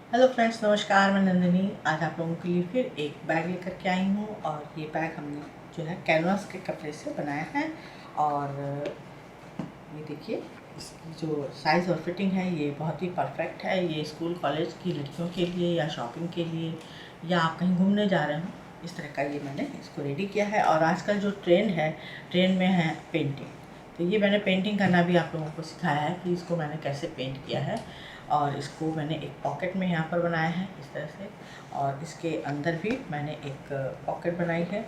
Hello friends, नमस्कार। मैं नंदिनी आज आप लोगों के लिए फिर एक बैग लेकर के आई हूँ और ये बैग हमने जो है कैनवास के कपड़े से बनाया है। और ये देखिए, इसकी जो साइज़ और फिटिंग है ये बहुत ही परफेक्ट है। ये स्कूल कॉलेज की लड़कियों के लिए या शॉपिंग के लिए या आप कहीं घूमने जा रहे हो, इस तरह का ये मैंने इसको रेडी किया है। और आजकल जो ट्रेंड में है पेंटिंग, तो ये मैंने पेंटिंग करना भी आप लोगों को सिखाया है कि इसको मैंने कैसे पेंट किया है। और इसको मैंने एक पॉकेट में यहाँ पर बनाया है इस तरह से, और इसके अंदर भी मैंने एक पॉकेट बनाई है।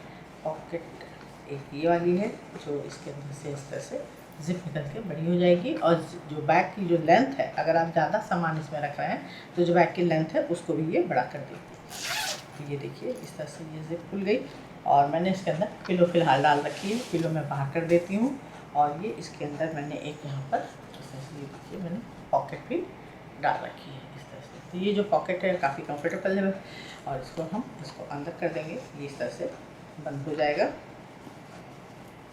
पॉकेट एक ये वाली है जो इसके अंदर से इस तरह से ज़िप निकल के बड़ी हो जाएगी। और जो बैग की जो लेंथ है, अगर आप ज़्यादा सामान इसमें रख रहे हैं तो जो बैग की लेंथ है उसको भी ये बड़ा कर देगी। तो ये देखिए, इस तरह से ये ज़िप खुल गई। और मैंने इसके अंदर पिलो फ़िलहाल डाल रखी है, पिलो मैं बाहर कर देती हूँ। और ये इसके अंदर मैंने एक यहाँ पर इस तरह से ये देखिए मैंने पॉकेट भी डाल रखी है इस तरह से। तो ये जो पॉकेट है काफ़ी कंफर्टेबल है। और इसको अंदर कर देंगे, ये इस तरह से बंद हो जाएगा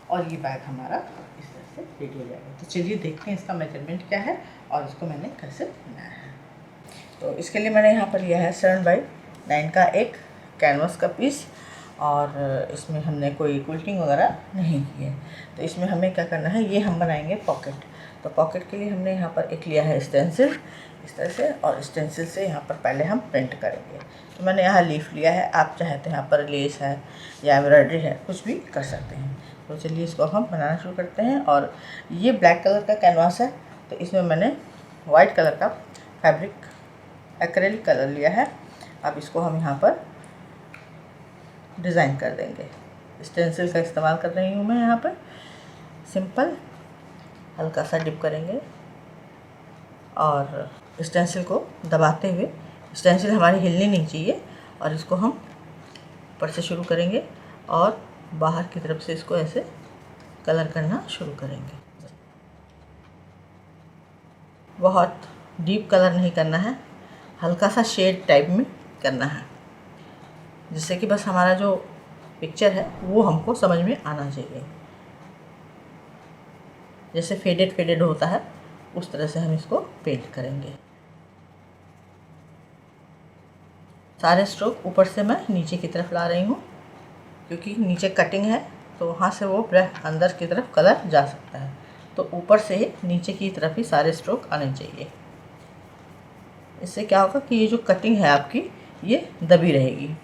और ये बैग हमारा इस तरह से रेडी हो जाएगा। तो चलिए देखते हैं इसका मेजरमेंट क्या है और इसको मैंने कैसे बनाया है। तो इसके लिए मैंने यहाँ पर लिया है 7x9 का एक कैनवास का पीस। और इसमें हमने कोई क्विल्टिंग वगैरह नहीं की है। तो इसमें हमें क्या करना है, ये हम बनाएंगे पॉकेट। तो पॉकेट के लिए हमने यहाँ पर एक लिया है स्टेंसिल इस तरह से, और स्टेंसिल से यहाँ पर पहले हम प्रिंट करेंगे। तो मैंने यहाँ लीफ लिया है, आप चाहे तो यहाँ पर लेस है या एम्ब्रॉयडरी है, कुछ भी कर सकते हैं। तो चलिए इसको हम बनाना शुरू करते हैं। और ये ब्लैक कलर का कैनवास है, तो इसमें मैंने वाइट कलर का फैब्रिक एक्रेलिक कलर लिया है। अब इसको हम यहाँ पर डिज़ाइन कर देंगे। स्टेंसिल का इस्तेमाल कर रही हूँ मैं यहाँ पर। सिंपल हल्का सा डिप करेंगे और स्टेंसिल को दबाते हुए, स्टेंसिल हमारी हिलनी नहीं चाहिए, और इसको हम ऊपर से शुरू करेंगे और बाहर की तरफ से इसको ऐसे कलर करना शुरू करेंगे। बहुत डीप कलर नहीं करना है, हल्का सा शेड टाइप में करना है, जिससे कि बस हमारा जो पिक्चर है वो हमको समझ में आना चाहिए। जैसे फेडेड होता है उस तरह से हम इसको पेंट करेंगे। सारे स्ट्रोक ऊपर से मैं नीचे की तरफ ला रही हूँ, क्योंकि नीचे कटिंग है तो वहाँ से वो अंदर की तरफ कलर जा सकता है। तो ऊपर से ही नीचे की तरफ ही सारे स्ट्रोक आने चाहिए। इससे क्या होगा कि ये जो कटिंग है आपकी ये दबी रहेगी।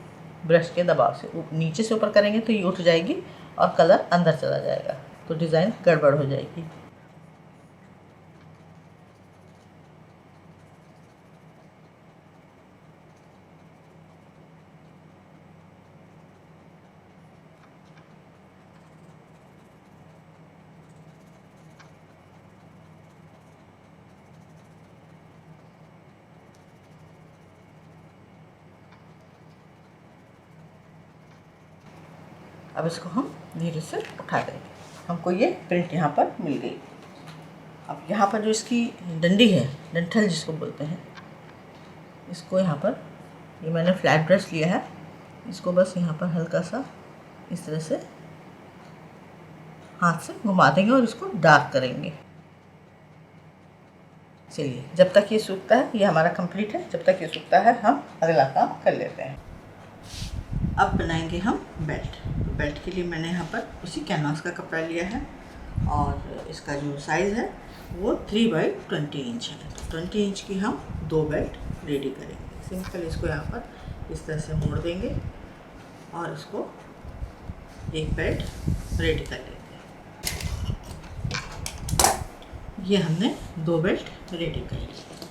ब्रश के दबाव से नीचे से ऊपर करेंगे तो ये उठ जाएगी और कलर अंदर चला जाएगा, तो डिज़ाइन गड़बड़ हो जाएगी। अब इसको हम धीरे से उठा देंगे। हमको ये प्रिंट यहाँ पर मिल गई। अब यहाँ पर जो इसकी डंडी है, डंठल जिसको बोलते हैं, इसको यहाँ पर ये मैंने फ्लैट ब्रश लिया है, इसको बस यहाँ पर हल्का सा इस तरह से हाथ से घुमा देंगे और इसको डार्क करेंगे। चलिए, जब तक ये सूखता है, ये हमारा कंप्लीट है, जब तक ये सूखता है हम अगला काम कर लेते हैं। अब बनाएंगे हम बेल्ट। तो बेल्ट के लिए मैंने यहाँ पर उसी कैनवास का कपड़ा लिया है और इसका जो साइज़ है वो 3x20 इंच है। तो 20 इंच की हम 2 बेल्ट रेडी करेंगे। सिंपल इसको यहाँ पर इस तरह से मोड़ देंगे और इसको एक बेल्ट रेडी कर लेंगे। ये हमने 2 बेल्ट रेडी कर ली।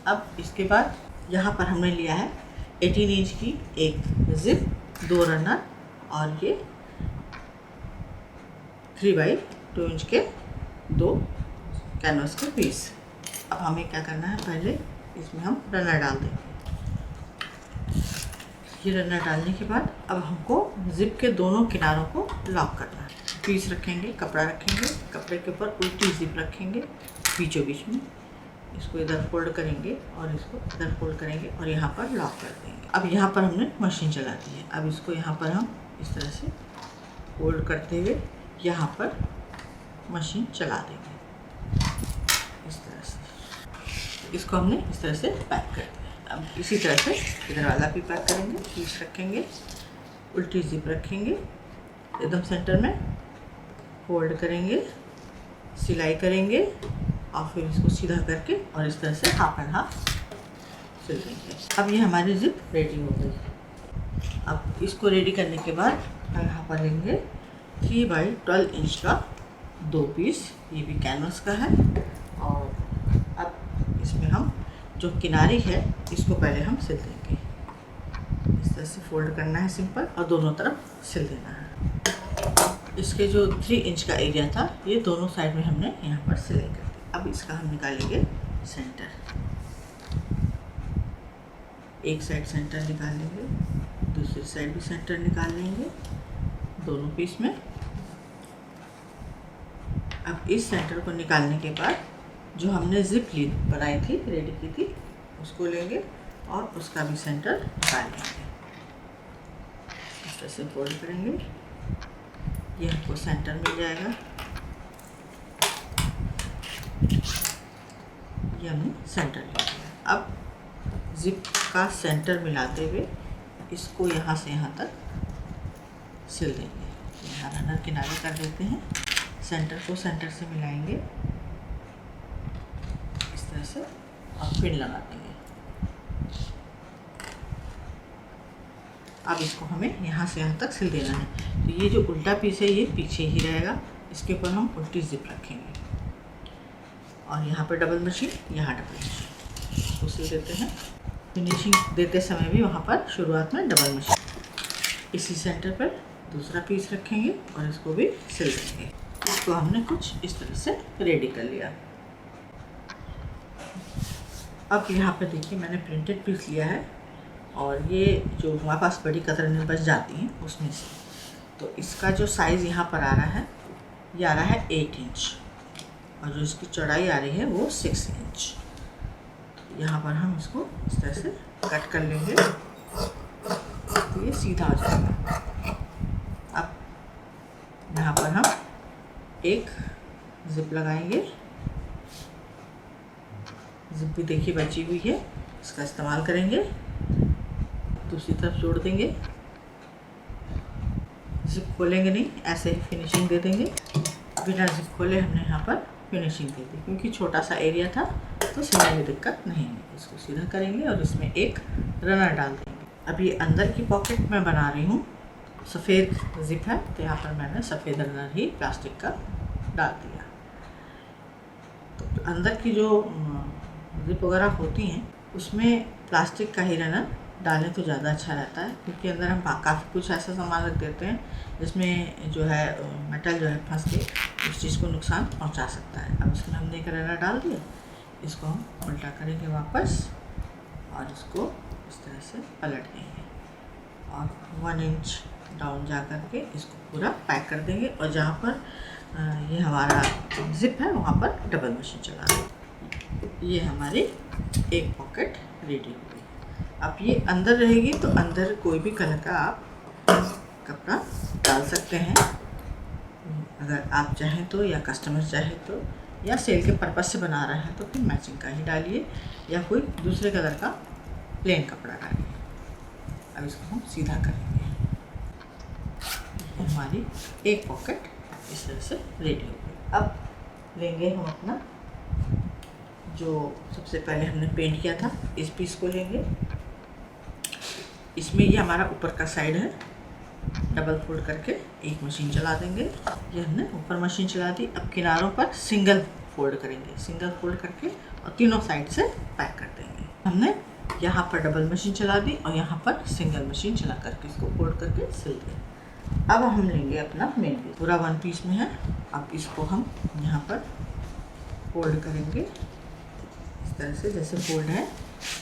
अब इसके बाद यहाँ पर हमने लिया है 18 इंच की एक जिप, 2 रनर और ये 3x2 इंच के 2 कैनवास के पीस। अब हमें क्या करना है, पहले इसमें हम रनर डाल देंगे। ये रनर डालने के बाद अब हमको जिप के दोनों किनारों को लॉक करना है। पीस रखेंगे, कपड़ा रखेंगे, कपड़े के ऊपर उल्टी जिप रखेंगे बीचों बीच में, इसको इधर फोल्ड करेंगे और इसको इधर फोल्ड करेंगे और यहाँ पर लॉक कर देंगे। अब यहाँ पर हमने मशीन चला दी है। अब इसको यहाँ पर हम इस तरह से फोल्ड करते हुए यहाँ पर मशीन चला देंगे इस तरह से। इसको हमने इस तरह से पैक कर दिया। अब इसी तरह से इधर वाला भी पैक करेंगे, पीस रखेंगे, उल्टी जिप रखेंगे, एकदम सेंटर में फोल्ड करेंगे, सिलाई करेंगे और फिर इसको सीधा करके और इस तरह से हाफ एंड हाफ सिल देंगे। अब ये हमारी जिप रेडी हो गई। अब इसको रेडी करने के बाद हम यहाँ पर लेंगे 3 बाई 12 इंच का 2 पीस, ये भी कैनवस का है। और अब इसमें हम जो किनारी है इसको पहले हम सिल देंगे। इस तरह से फोल्ड करना है सिंपल और दोनों तरफ सिल देना है। इसके जो 3 इंच का एरिया था ये दोनों साइड में हमने यहाँ पर सिलाई कर दी। अब इसका हम निकालेंगे सेंटर, एक साइड सेंटर निकाल लेंगे, दूसरी साइड भी सेंटर निकाल लेंगे दोनों पीस में। अब इस सेंटर को निकालने के बाद जो हमने जिप ली बनाई थी, रेडी की थी, उसको लेंगे और उसका भी सेंटर निकाल लेंगे। इस तरह से फोल्ड करेंगे, ये हमको सेंटर मिल जाएगा। ये हमने सेंटर ले लिया। अब जिप का सेंटर मिलाते हुए इसको यहाँ से यहाँ तक सिल देंगे। यहाँ रनर किनारे कर देते हैं, सेंटर को सेंटर से मिलाएंगे इस तरह से और पिन लगा देंगे। अब इसको हमें यहाँ से यहाँ तक सिल देना है। तो ये जो उल्टा पीस है ये पीछे ही रहेगा, इसके ऊपर हम उल्टी जिप रखेंगे और यहाँ पर डबल मशीन, यहाँ डबल मशीन, इसको सिल देते हैं। फिनिशिंग देते समय भी वहाँ पर शुरुआत में डबल मशीन। इसी सेंटर पर दूसरा पीस रखेंगे और इसको भी सिल देंगे। इसको हमने कुछ इस तरह से रेडी कर लिया। अब यहाँ पर देखिए मैंने प्रिंटेड पीस लिया है और ये जो हमारे पास बड़ी कतरनें बच जाती हैं उसमें से, तो इसका जो साइज़ यहाँ पर आ रहा है ये आ रहा है 8 इंच और जो इसकी चौड़ाई आ रही है वो 6 इंच। यहाँ पर हम इसको इस तरह से कट कर लेंगे तो ये सीधा हो जाएगा। अब यहाँ पर हम एक जिप लगाएंगे, जिप भी देखिए बची हुई है, इसका इस्तेमाल करेंगे। दूसरी तरफ जोड़ देंगे, जिप खोलेंगे नहीं, ऐसे ही फिनिशिंग दे देंगे। बिना जिप खोले हमने यहाँ पर फिनिशिंग दे दी, क्योंकि छोटा सा एरिया था तो सिलने में दिक्कत नहीं है। इसको सीधा करेंगे और इसमें एक रनर डाल देंगे। अब ये अंदर की पॉकेट मैं बना रही हूँ, सफ़ेद जिप है तो यहाँ पर मैंने सफ़ेद रनर ही प्लास्टिक का डाल दिया। तो अंदर की जो जिप वगैरह होती हैं उसमें प्लास्टिक का ही रनर डालें तो ज़्यादा अच्छा रहता है, क्योंकि अंदर हम काफ़ी कुछ ऐसा सामान रख देते हैं जिसमें जो है मेटल जो है फंस के उस चीज़ को नुकसान पहुंचा सकता है। अब इसमें हमने एक रनर डाल दिया, इसको हम उल्टा करेंगे वापस और इसको इस तरह से पलट देंगे और 1 इंच डाउन जा कर के इसको पूरा पैक कर देंगे। और जहाँ पर ये हमारा जिप है वहाँ पर डबल मशीन चला देंगे। ये हमारी एक पॉकेट रेडी हो गई। अब ये अंदर रहेगी तो अंदर कोई भी कलर का आप कपड़ा डाल सकते हैं, अगर आप चाहें तो, या कस्टमर चाहे तो, या सेल के पर्पज़ से बना रहे हैं तो फिर मैचिंग का ही डालिए या कोई दूसरे कलर का प्लेन कपड़ा डालिए। अब इसको हम सीधा करेंगे। हमारी एक पॉकेट इस तरह से रेडी हो गई। अब लेंगे हम अपना जो सबसे पहले हमने पेंट किया था, इस पीस को लेंगे। इसमें ये हमारा ऊपर का साइड है, डबल फोल्ड करके एक मशीन चला देंगे। ये हमने ऊपर मशीन चला दी। अब किनारों पर सिंगल फोल्ड करेंगे, सिंगल फोल्ड करके और तीनों साइड से पैक कर देंगे। हमने यहाँ पर डबल मशीन चला दी और यहाँ पर सिंगल मशीन चला करके इसको फोल्ड करके सिल दिया। अब हम लेंगे अपना मेन पीस, पूरा 1 पीस में है। अब इसको हम यहाँ पर फोल्ड करेंगे इस तरह से, जैसे फोल्ड है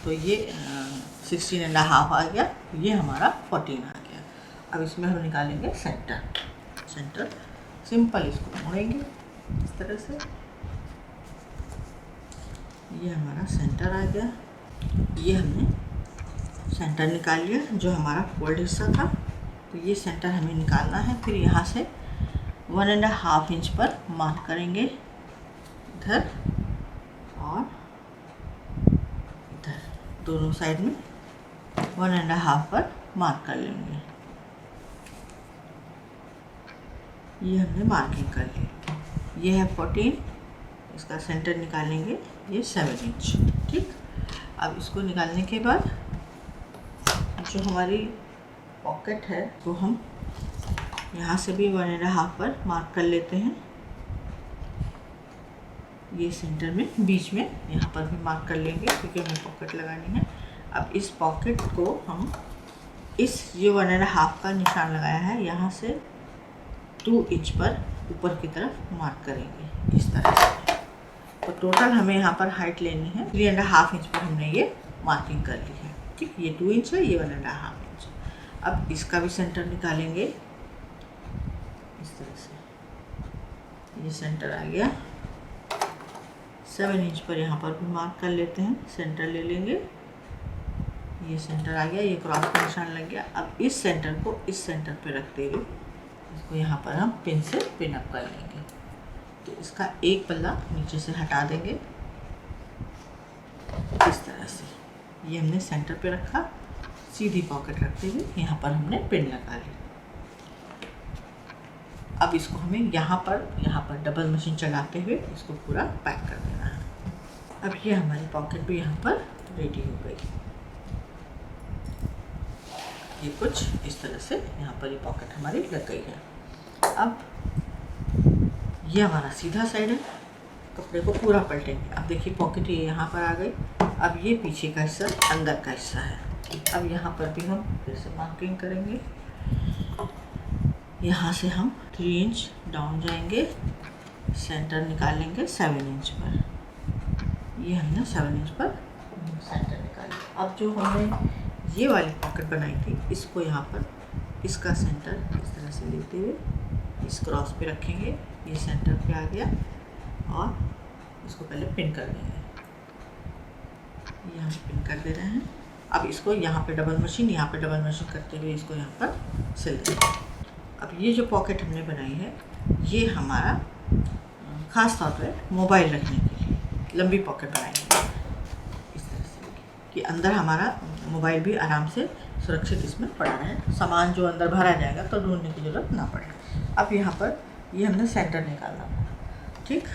तो ये 16.5 आ गया, ये हमारा 14 आ गया। अब इसमें हम निकालेंगे सेंटर सिंपल इसको मोड़ेंगे इस तरह से, ये हमारा सेंटर आ गया। ये हमने सेंटर निकाल लिया, जो हमारा फोल्ड हिस्सा था, तो ये सेंटर हमें निकालना है। फिर यहाँ से 1.5 इंच पर मार्क करेंगे इधर और इधर, दोनों साइड में 1.5 पर मार्क कर लेंगे। ये हमने मार्किंग कर ली। ये है 14, इसका सेंटर निकालेंगे, ये 7 इंच। ठीक, अब इसको निकालने के बाद जो हमारी पॉकेट है वो हम यहाँ से भी 1.5 पर मार्क कर लेते हैं। ये सेंटर में बीच में यहाँ पर भी मार्क कर लेंगे क्योंकि हमें पॉकेट लगानी है। अब इस पॉकेट को हम इस ये 1.5 का निशान लगाया है, यहाँ से 2 इंच पर ऊपर की तरफ मार्क करेंगे इस तरह से। तो टोटल हमें यहाँ पर हाइट लेनी है 3.5 इंच पर हमने ये मार्किंग कर ली है। ठीक, ये 2 इंच है, ये 1.5 इंच। अब इसका भी सेंटर निकालेंगे इस तरह से। ये सेंटर आ गया 7 इंच पर, यहाँ पर भी मार्क कर लेते हैं, सेंटर ले लेंगे। ये सेंटर आ गया, ये क्रॉस का निशान लग गया। अब इस सेंटर को इस सेंटर पे रखते हुए इसको यहाँ पर हम पिन से पिन अप कर लेंगे। तो इसका एक पल्ला नीचे से हटा देंगे इस तरह से। ये हमने सेंटर पे रखा, सीधी पॉकेट रखते हुए यहाँ पर हमने पिन लगा ली। अब इसको हमें यहाँ पर डबल मशीन चलाते हुए इसको पूरा पैक कर देना है। अब ये हमारी पॉकेट भी यहाँ पर रेडी हो गई। ये कुछ इस तरह से यहाँ पर ये पॉकेट हमारी लग गई है। अब ये हमारा सीधा साइड है, कपड़े को पूरा पलटेंगे। अब देखिए पॉकेट ये यहाँ पर आ गई। अब ये पीछे का हिस्सा अंदर का हिस्सा है। अब यहाँ पर भी हम फिर से मार्किंग करेंगे। यहाँ से हम 3 इंच डाउन जाएंगे, सेंटर निकालेंगे 7 इंच पर। ये हमने 7 इंच पर सेंटर निकाला। अब जो हमने ये वाली पॉकेट बनाई थी इसको यहाँ पर इसका सेंटर इस तरह से लेते हुए इस क्रॉस पे रखेंगे। ये सेंटर पे आ गया और इसको पहले पिन कर देंगे। यहाँ पिन कर दे रहे हैं। अब इसको यहाँ पे डबल मशीन, यहाँ पे डबल मशीन करते हुए इसको यहाँ पर सिल देंगे। अब ये जो पॉकेट हमने बनाई है ये हमारा ख़ास तौर पे मोबाइल रखने के लिए लंबी पॉकेट बनाई है इस तरह से कि अंदर हमारा मोबाइल भी आराम से सुरक्षित इसमें पड़ा रहे, सामान जो अंदर भरा जाएगा तो ढूंढने की ज़रूरत ना पड़े। अब यहाँ पर ये हमने सेंटर निकालना है। ठीक,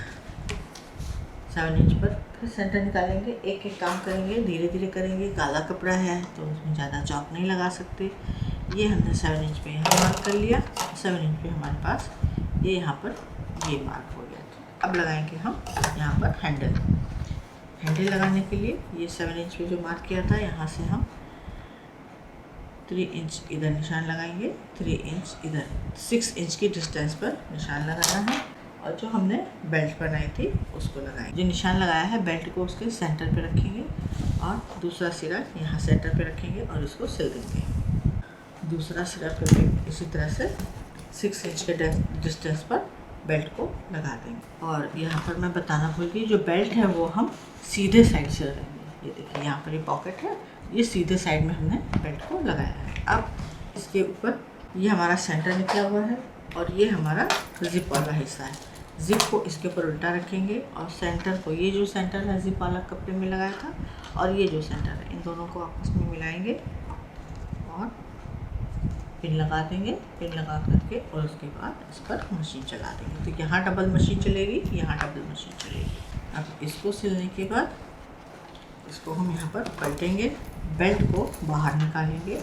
7 इंच पर फिर सेंटर निकालेंगे। एक एक काम करेंगे, धीरे धीरे करेंगे। काला कपड़ा है तो उसमें ज़्यादा चौक नहीं लगा सकते। ये हमने 7 इंच पे यहाँ मार्क कर लिया। 7 इंच पे हमारे पास ये यहाँ पर ये मार्क हो गया। अब लगाएंगे हम यहाँ पर हैंडल लगाने के लिए। ये 7 इंच पे जो मार्क किया था यहाँ से हम 3 इंच इधर निशान लगाएंगे, 3 इंच इधर, 6 इंच की डिस्टेंस पर निशान लगाना है। और जो हमने बेल्ट बनाई थी उसको लगाएंगे। जो निशान लगाया है बेल्ट को उसके सेंटर पे रखेंगे और दूसरा सिरा यहाँ सेंटर पे रखेंगे और इसको सिल देंगे। दूसरा सिरा पे भी इसी तरह से 6 इंच के डिस्टेंस पर बेल्ट को लगा देंगे। और यहाँ पर मैं बताना भूल गई, जो बेल्ट है वो हम सीधे साइड से लगाएंगे। ये देखिए यहाँ पर ये पॉकेट है, ये सीधे साइड में हमने बेल्ट को लगाया है। अब इसके ऊपर ये हमारा सेंटर निकला हुआ है और ये हमारा जिप वाला हिस्सा है। जिप को इसके ऊपर उल्टा रखेंगे और सेंटर को, ये जो सेंटर है जिप वाला कपड़े में लगाया था और ये जो सेंटर है, इन दोनों को आपस में मिलाएंगे और पिन लगा देंगे। पिन लगा करके और उसके बाद इस पर मशीन चला देंगे। तो यहाँ डबल मशीन चलेगी, यहाँ डबल मशीन चलेगी। अब इसको सिलने के बाद इसको हम यहाँ पर पलटेंगे, बेल्ट को बाहर निकालेंगे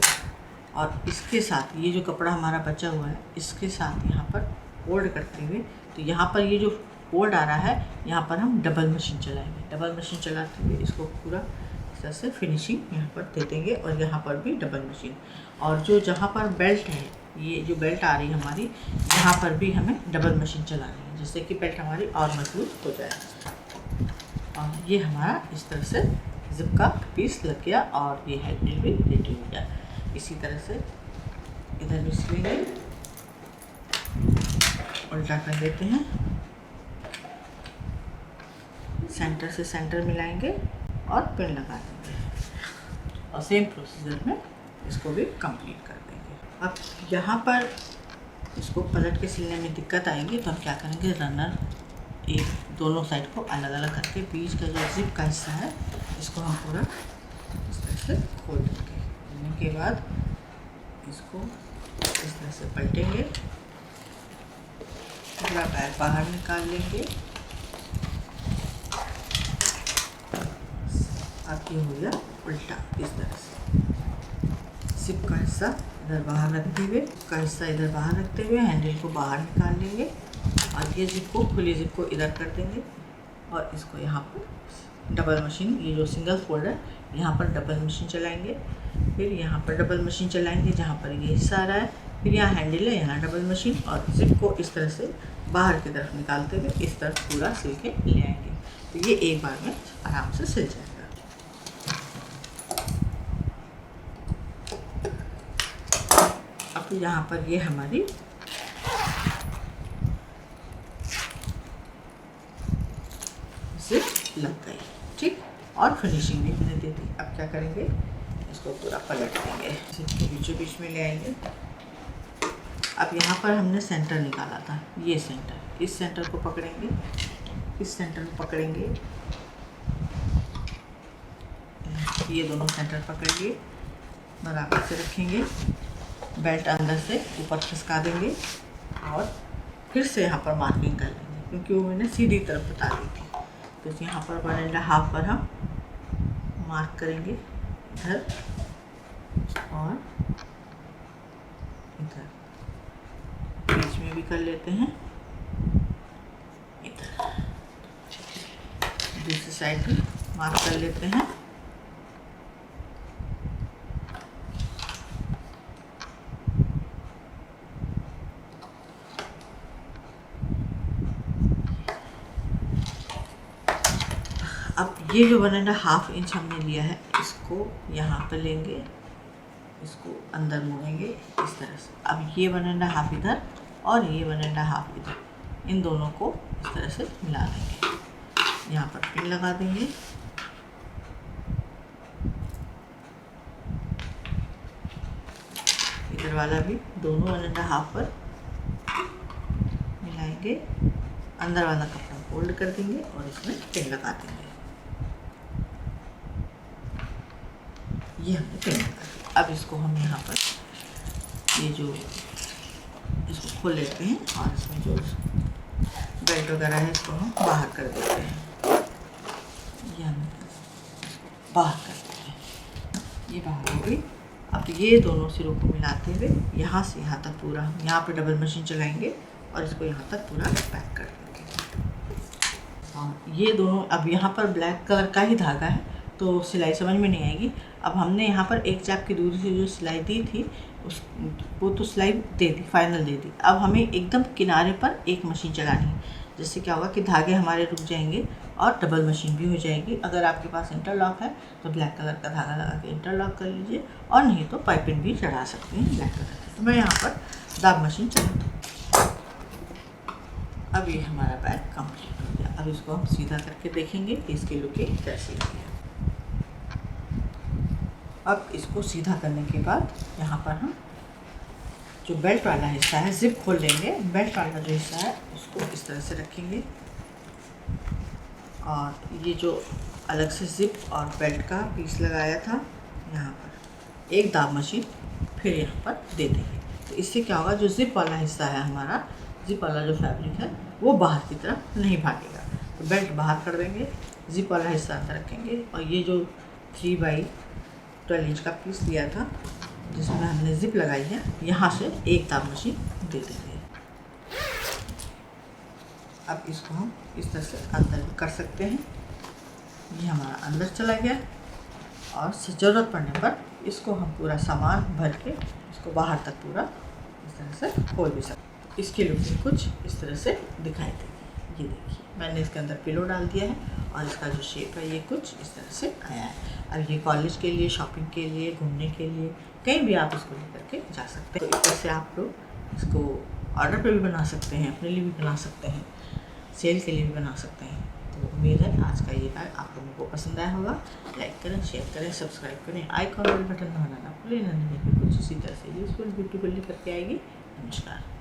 और इसके साथ ये जो कपड़ा हमारा बचा हुआ है इसके साथ यहाँ पर फोल्ड करते हुए, तो यहाँ पर ये जो फोल्ड आ रहा है यहाँ पर हम डबल मशीन चलाएंगे। डबल मशीन चलाते हुए इसको पूरा इस तरह से फिनिशिंग यहाँ पर दे देंगे और यहाँ पर भी डबल मशीन। और जो जहाँ पर बेल्ट है, ये जो बेल्ट आ रही है हमारी, यहाँ पर भी हमें डबल मशीन चलानी है जिससे कि बेल्ट हमारी और मजबूत हो जाए। और ये हमारा इस तरह से जिप का पीस लग गया और ये हैंडल भी रेडी हो गया। इसी तरह से इधर भी सिलेंगे, उल्टा कर देते हैं, सेंटर से सेंटर मिलाएंगे और पिन लगा देंगे और सेम प्रोसीजर में इसको भी कंप्लीट कर देंगे। अब यहाँ पर इसको पलट के सिलने में दिक्कत आएगी तो हम क्या करेंगे, रनर एक दोनों साइड को अलग अलग करके बीच का जो जिप का हिस्सा है इसको हम पूरा इस के बाद इसको इस तरह से पलटेंगे, पूरा बैग बाहर निकाल लेंगे। अब ये हो गया उल्टा। इस तरह से जिप का हिस्सा इधर बाहर रखते हुए, का हिस्सा इधर बाहर रखते हुए हैंडल को बाहर निकाल लेंगे और ये जिप को, खुली जिप को इधर कर देंगे और इसको यहाँ पर डबल मशीन, ये जो सिंगल फोल्ड है यहाँ पर डबल मशीन चलाएंगे, फिर यहाँ पर डबल मशीन चलाएंगे जहाँ पर ये हिस्सा आ रहा है, फिर यहाँ हैंडल है, यहाँ डबल मशीन और जिप को इस तरह से बाहर की तरफ निकालते हुए इस तरफ पूरा सिल के ले आएंगे। तो ये एक बार में आराम से सिल जाएगा। अब यहाँ पर ये हमारी जिप लग गई, ठीक, और फिनिशिंग भी मैंने दे दी। अब क्या करेंगे, इसको पूरा पलट देंगे, जिप के बीचों बीच में ले आएंगे। अब यहाँ पर हमने सेंटर निकाला था, ये सेंटर, इस सेंटर को पकड़ेंगे, इस सेंटर को पकड़ेंगे, ये दोनों सेंटर पकड़िए, बराबर से रखेंगे, बेल्ट अंदर से ऊपर खिसका देंगे और फिर से यहाँ पर मार्किंग कर लेंगे, क्योंकि वो मैंने सीधी तरफ बता दी थी। तो यहाँ पर 1.5 पर हम मार्क करेंगे, इधर और इधर, बीच में भी कर लेते हैं, इधर दूसरी साइड भी मार्क कर लेते हैं। अब ये जो 1.5 इंच हमने लिया है, इसको यहाँ पर लेंगे, इसको अंदर मोड़ेंगे इस तरह से। अब ये 1.5 इधर और ये 1.5 इधर, इन दोनों को इस तरह से मिला देंगे, यहाँ पर पिन लगा देंगे। इधर वाला भी दोनों 1.5 पर मिलाएंगे, अंदर वाला कपड़ा फोल्ड कर देंगे और इसमें पिन लगा देंगे। ये हमने पिन लगा दिया। अब इसको हम यहाँ पर ये जो, इसको खोल लेते हैं और इसमें जो बेल्ट वगैरह है इसको हम बाहर कर देते हैं, ये हम बाहर कर देते हैं, ये बाहर हो गई। अब ये दोनों सिरों को मिलाते हुए यहाँ से यहाँ तक पूरा, यहाँ पर डबल मशीन चलाएंगे और इसको यहाँ तक पूरा पैक कर देंगे। और ये दोनों, अब यहाँ पर ब्लैक कलर का ही धागा है तो सिलाई समझ में नहीं आएगी। अब हमने यहाँ पर एक चाप की दूरी से जो सिलाई दी थी वो तो सिलाई दे दी, फाइनल दे दी। अब हमें एकदम किनारे पर एक मशीन चलानी है, जिससे क्या होगा कि धागे हमारे रुक जाएंगे और डबल मशीन भी हो जाएगी। अगर आपके पास इंटरलॉक है तो ब्लैक कलर का धागा लगा के इंटरलॉक कर लीजिए, और नहीं तो पाइपिंग भी चढ़ा सकते हैं ब्लैक कलर की। तो मैं यहाँ पर दाब मशीन चला दूँ। अब ये हमारा बैग कंप्लीट हो गया। अब इसको हम सीधा करके देखेंगे कि इसकी लुकिंग कैसी है। अब इसको सीधा करने के बाद यहाँ पर हम जो बेल्ट वाला हिस्सा है जिप खोल लेंगे। बेल्ट वाला जो हिस्सा है उसको इस तरह से रखेंगे और ये जो अलग से जिप और बेल्ट का पीस लगाया था यहाँ पर एक दाब मशीन फिर यहाँ पर दे देंगे। तो इससे क्या होगा, जो जिप वाला हिस्सा है हमारा, जिप वाला जो फैब्रिक है वो बाहर की तरफ नहीं भागेगा। तो बेल्ट बाहर कर देंगे, जिप वाला हिस्सा अंदर रखेंगे और ये जो 3x12 इंच का पीस लिया था जिसमें हमने जिप लगाई है, यहाँ से एक दाब मशीन दे देंगे। अब इसको हम इस तरह से अंदर कर सकते हैं। ये हमारा अंदर चला गया और ज़रूरत पड़ने पर इसको हम पूरा सामान भर के इसको बाहर तक पूरा इस तरह से खोल भी सकते। इसके लुक कुछ इस तरह से दिखाई देगी। ये देखिए मैंने इसके अंदर पिलो डाल दिया है और इसका जो शेप है ये कुछ इस तरह से आया है। और ये कॉलेज के लिए, शॉपिंग के लिए, घूमने के लिए, कहीं भी आप इसको लेकर के जा सकते हैं। तो इस तरह से आप लोग इसको ऑर्डर पे भी बना सकते हैं, अपने लिए भी बना सकते हैं, सेल के लिए भी बना सकते हैं। तो उम्मीद है आज का ये बैग आप लोगों को पसंद आया होगा। लाइक करें, शेयर करें, सब्सक्राइब करें, आइकॉन बेल बटन दबाना ना भूलें। नंदिनी भी कुछ इसी तरह से यूजफुल ब्यूटीफुल करके आएगी। नमस्कार।